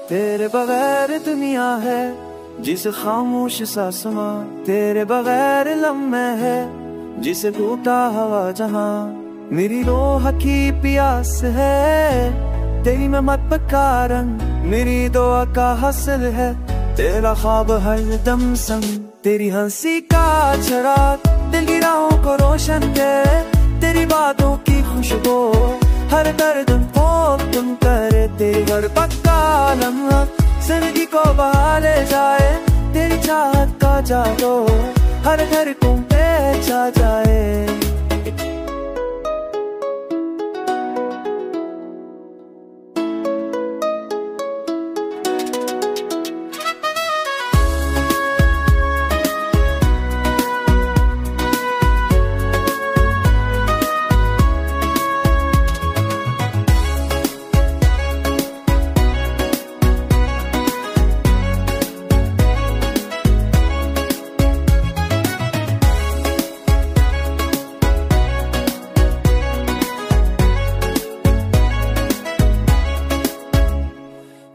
तेरे बगैर दुनिया है जिसे खामोश सा समा, तेरे बगैर लम्हे है जिसे टूटा हवा जहां। मेरी रोह की प्यास है तेरी महमत का रंग, मेरी दुआ का हासिल है तेरा ख्वाब हर दम संग। तेरी हंसी का चराग दिल की राहों को रोशन करे, तेरी बातों की खुशबू हर दर्द को तुम करे। तेरी घर पक्का लम्हा जिंदगी को बहा ले जाए, तेरी चाहत का जादू हर घर को छा जाए।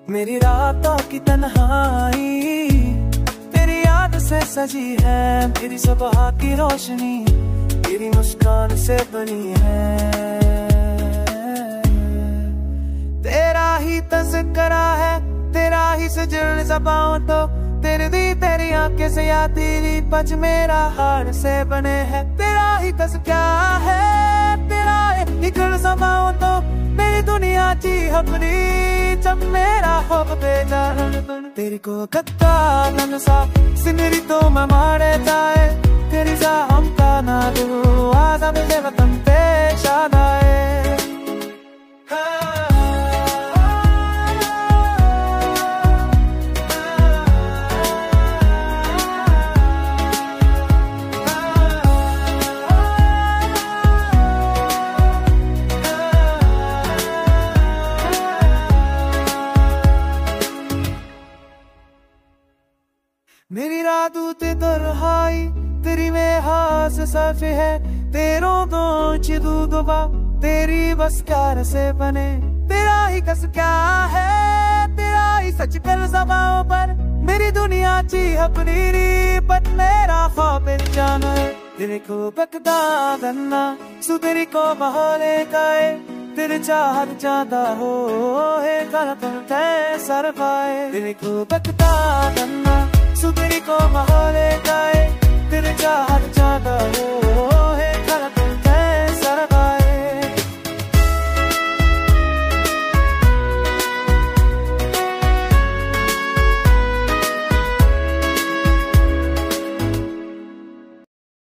मेरी रातों की तन्हाई तेरी याद से सजी है, मेरी सुबह की रोशनी तेरी मुस्कान से बनी है। तेरा ही तज़किरा है, तेरा ही सजन ज़बां तो तेरी दी तेरी आंखें से या तेरी पच मेरा हार से बने हैं। तेरा ही तज़किरा है, तेरा ही कर ज़बां तो मेरी दुनिया ची अपनी जब मेरा होप बेजान बन। तेरी को कत्ता ननसा सिंदरी तो मैं मारे जाए, तेरी जा हम का ना दू आजा मुझे वतन पे शाद आए। मेरी रातों ते तरहाई तेरी में हास साफे है, तेरों तो चिदू दुबा तेरी बस कार से बने। तेरा ही कस क्या है, तेरा ही सच कर ज़बां पर मेरी दुनिया ची अपनी पत मेरा ख्वाब जान है। तेरे को बकदा गन्ना सु तेरी को बहाले काए, तेरे चाहत जाता हो है गला तुम तय सर पाए। तेरे को बकदा गन्ना सुतरी को महले गाए, तेरे चाहत